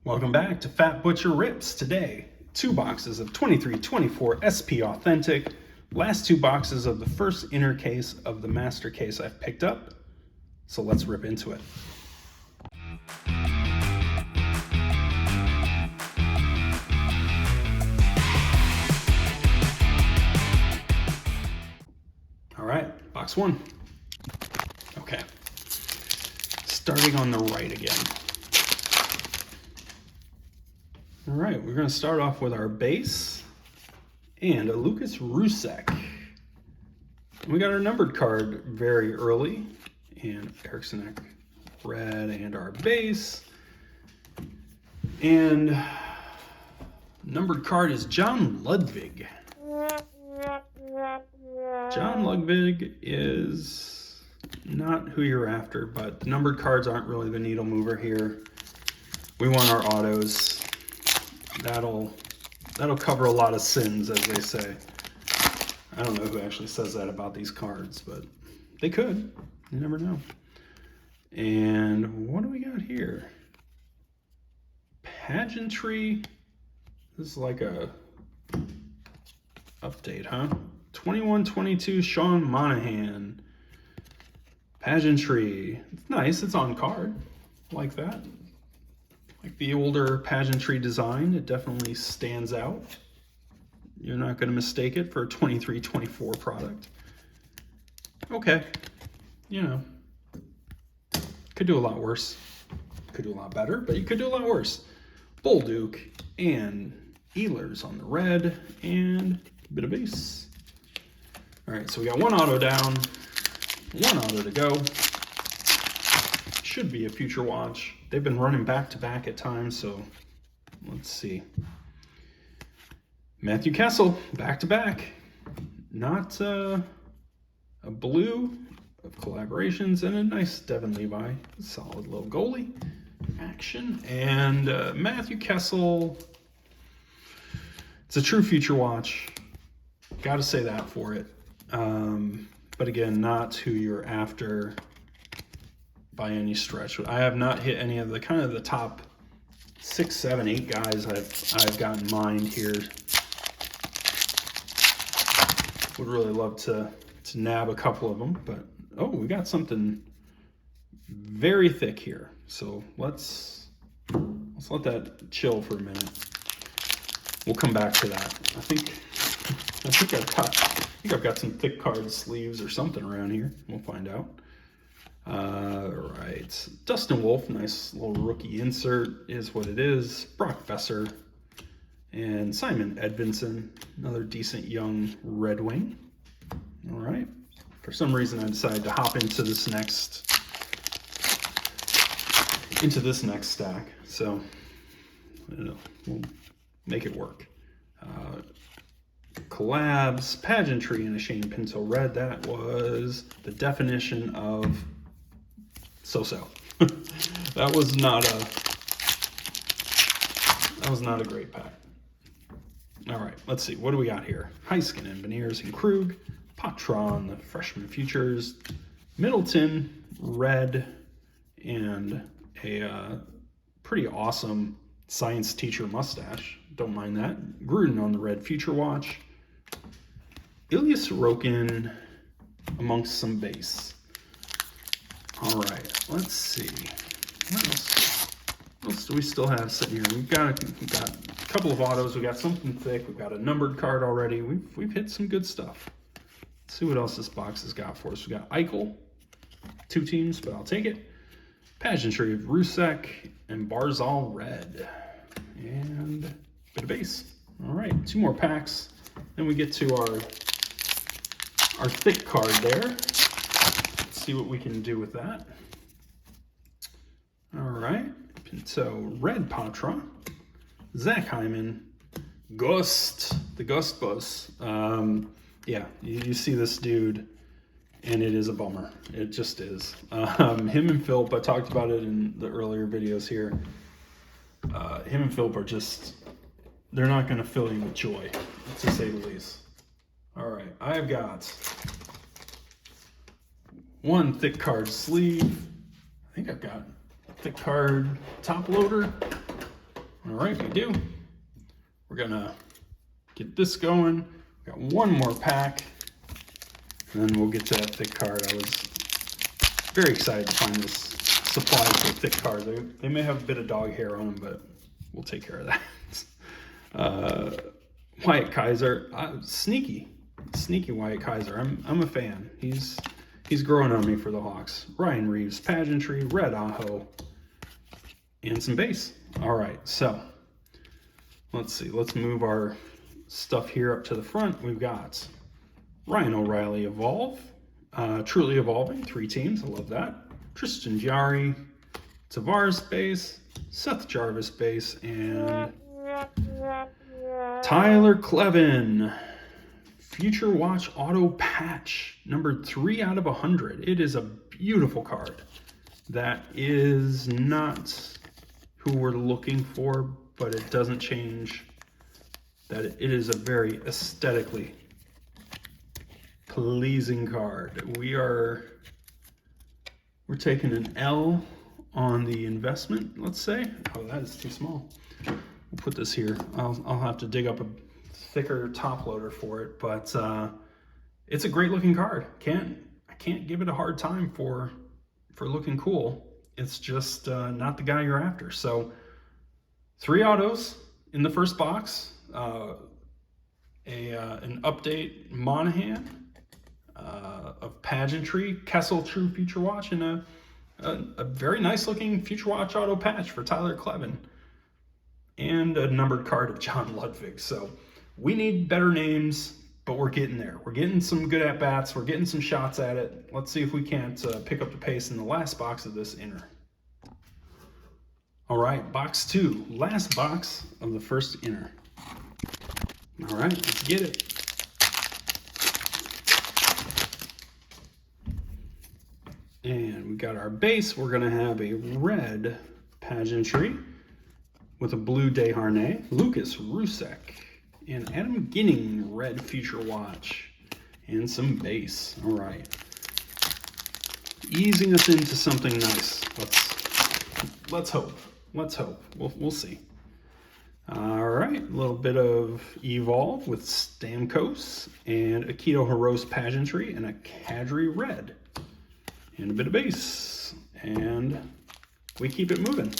Welcome back to Fat Butcher Rips. Today, 2 boxes of 2324 SP Authentic, last 2 boxes of the first inner case of the master case I've picked up. So let's rip into it. All right, box 1. Okay, starting on the right again. All right, we're going to start off with our base and a Lucas Rusek. We got our numbered card very early, and Eriksson red, and our base. And numbered card is John Ludwig. John Ludwig is not who you're after, but the numbered cards aren't really the needle mover here. We want our autos. That'll cover a lot of sins, as they say. I don't know who actually says that about these cards, but they could. You never know. And what do we got here? Pageantry. This is like a update, huh? 21-22 Sean Monahan. Pageantry. It's nice. It's on card. Like that. Like the older pageantry design. It definitely stands out. You're not going to mistake it for a 23-24 product. Okay. You know. Could do a lot worse. Could do a lot better, but you could do a lot worse. Bolduc and Ehlers on the red and a bit of base. All right, so we got 1 auto down, 1 auto to go. Should be a future watch. They've been running back to back at times, so let's see. Matthew Kessel, back to back. Not a blue of collaborations, and a nice Devin Levi, solid little goalie action. And Matthew Kessel, it's a true future watch. Got to say that for it. But again, not who you're after by any stretch. I have not hit any of the kind of the top 6, 7, 8 guys I've got in mind here. Would really love to nab a couple of them, but oh, we got something very thick here. So let's let that chill for a minute. We'll come back to that. I think I've got some thick card sleeves or something around here. We'll find out. Right, Dustin Wolf, nice little rookie insert is what it is. Brock Besser and Simon Edvinsson, another decent young Red Wing. All right. For some reason, I decided to hop into this next stack. So we'll make it work. Collabs, pageantry, and a Shane Pinto red. That was the definition of so-so. That was not a great pack. All right, let's see. What do we got here? Heiskin and Beniers and Krug. Patron, the freshman futures. Middleton, red, and a pretty awesome science teacher mustache. Don't mind that. Gruden on the red future watch. Ilya Sorokin amongst some base. All right, let's see. What else do we still have sitting here? We've got a couple of autos. We got something thick. We've got a numbered card already. We've hit some good stuff. Let's see what else this box has got for us. We got Eichel, 2 teams, but I'll take it. Pageantry of Rusek and Barzal red, and a bit of base. All right, 2 more packs. Then we get to our thick card there. Let's see what we can do with that. All right, Pinto red Patra, Zach Hyman, Gust, the Gust Bus. Yeah, you see this dude, and it is a bummer. It just is. Him and Philp, I talked about it in the earlier videos here. Him and Philp are just, they're not going to fill you with joy, to say the least. All right, I've got 1 thick card sleeve. I think I've got thick card top loader. All right, we do. We're gonna get this going. We got one more pack, and then we'll get to that thick card. I was very excited to find this supply for a thick card. They may have a bit of dog hair on them, but we'll take care of that. Wyatt Kaiser, sneaky Wyatt Kaiser. I'm a fan. He's growing on me for the Hawks. Ryan Reeves, Pageantry, Red Aho, and some base. All right, so let's see. Let's move our stuff here up to the front. We've got Ryan O'Reilly Evolve, Truly Evolving, 3 teams. I love that. Tristan Jarry, Tavares base, Seth Jarvis base, and Tyler Clevin, Future Watch Auto Patch, numbered 3 out of 100. It is a beautiful card. That is not who we're looking for, but it doesn't change that it is a very aesthetically pleasing card. We're taking an L on the investment, let's say. Oh, that is too small. We'll put this here. I'll have to dig up a thicker top loader for it, but it's a great looking card. I can't give it a hard time for looking cool. It's just not the guy you're after. So 3 autos in the first box. An update Monahan of Pageantry, Kessel True Future Watch, and a very nice looking Future Watch auto patch for Tyler Clevin, and a numbered card of John Ludwig. So we need better names, but we're getting there. We're getting some good at-bats. We're getting some shots at it. Let's see if we can't pick up the pace in the last box of this inner. All right, box 2, last box of the first inner. All right, let's get it. And we got our base. We're gonna have a red Pageantry with a blue Desharnais, Lucas Rusek, and Adam Ginning red Future Watch, and some base. All right, easing us into something nice. Let's hope. Let's hope. We'll see. All right, a little bit of Evolve with Stamkos and Akito Hiro's Pageantry and a Kadri red. And a bit of base, and we keep it moving.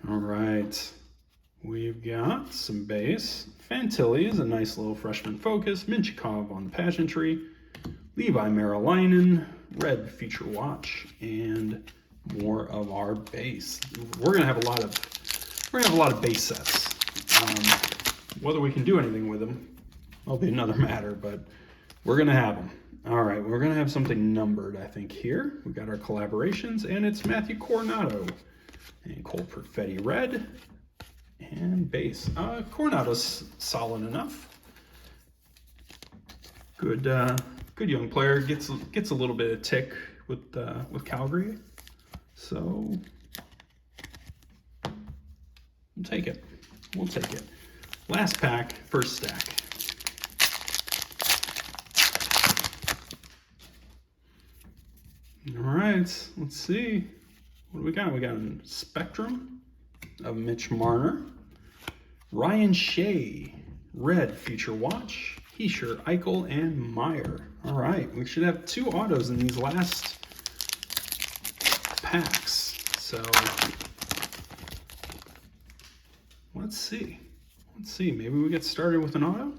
All right, we've got some base. Fantilli is a nice little freshman focus. Minchikov on the Pageantry. Levi Marilainen, red Future Watch, and more of our base. We're gonna have a lot of base sets. Whether we can do anything with them will be another matter, but we're gonna have them. All right, we're gonna have something numbered, I think, here. We got our collaborations, and it's Matthew Coronato and Cole Perfetti red and base. Coronato's solid enough. Good young player. Gets a little bit of tick with Calgary, so we'll take it. We'll take it. Last pack, first stack. All right, let's see. What do we got? We got a Spectrum of Mitch Marner. Ryan Shea, red Future Watch. Heischer, Eichel, and Meyer. All right, we should have 2 autos in these last packs. So let's see. Maybe we get started with an auto.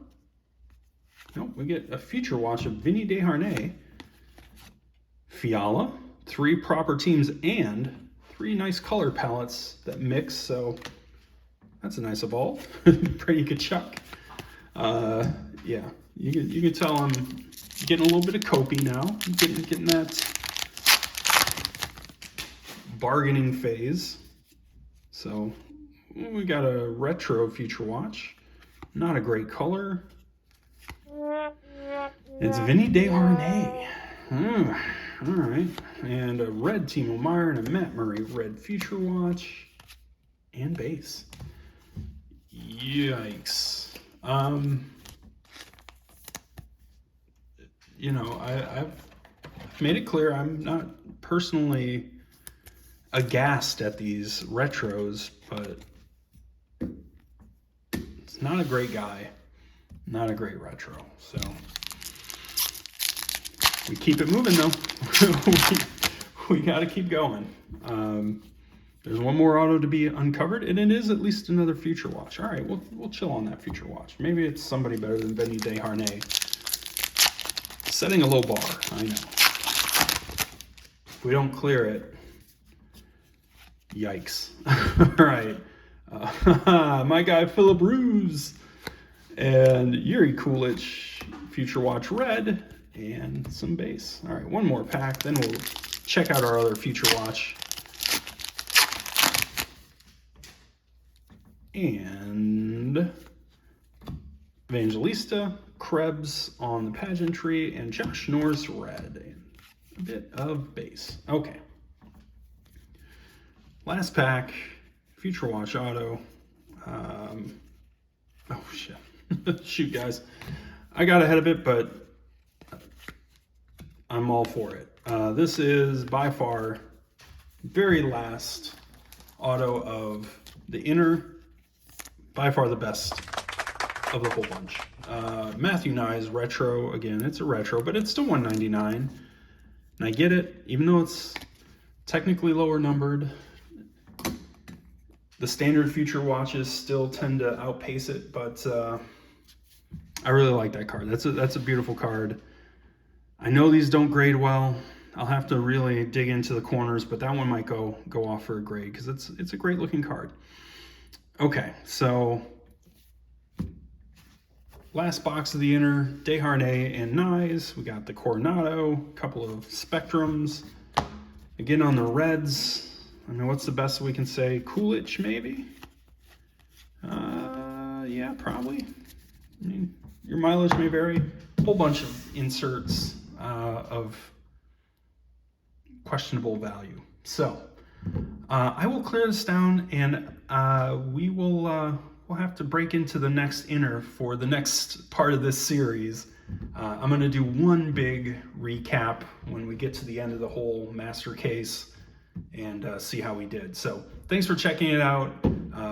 Nope, we get a Future Watch of Vinny Desharnais, Fiala, 3 proper teams, and 3 nice color palettes that mix. So that's a nice evolve. Pretty good chuck. Yeah, you can tell I'm getting a little bit of Kopi now. Getting that bargaining phase. So we got a retro Future Watch. Not a great color. It's Vinny Desharnais. All right, and a red Timo Meyer and a Matt Murray red Future Watch and base. Yikes. You know, I've made it clear I'm not personally aghast at these retros, but it's not a great guy, not a great retro. So we keep it moving though. we got to keep going. There's one more auto to be uncovered, and it is at least another Future Watch. All right, we'll chill on that Future Watch. Maybe it's somebody better than Benny Desharnais. Setting a low bar, I know. If we don't clear it, yikes. All right, my guy Philip Ruse and Yuri Coolidge, Future Watch Red, and some base. All right, one more pack, then we'll check out our other Future Watch. And Evangelista, Krebs on the pageantry, and Josh Norris red. And a bit of base. Okay. Last pack, Future Watch auto. Oh shit. Shoot, guys. I got ahead of it, but I'm all for it. This is by far very last auto of the inner. By far the best of the whole bunch. Matthew Nye's retro, again, it's a retro, but it's still $199. And I get it, even though it's technically lower numbered, the standard Future Watches still tend to outpace it, but I really like that card. That's a beautiful card. I know these don't grade well. I'll have to really dig into the corners, but that one might go off for a grade because it's a great looking card. Okay, so last box of the inner, Desharnais and Nyes. We got the Coronado, a couple of Spectrums. Again on the reds, I mean, what's the best we can say? Coolidge, maybe? Yeah, probably. I mean, your mileage may vary. A whole bunch of inserts of questionable value. So I will clear this down, and we'll have to break into the next inner for the next part of this series. I'm going to do one big recap when we get to the end of the whole master case and see how we did. So thanks for checking it out.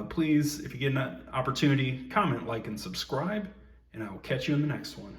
Please, if you get an opportunity, comment, like, and subscribe, and I will catch you in the next one.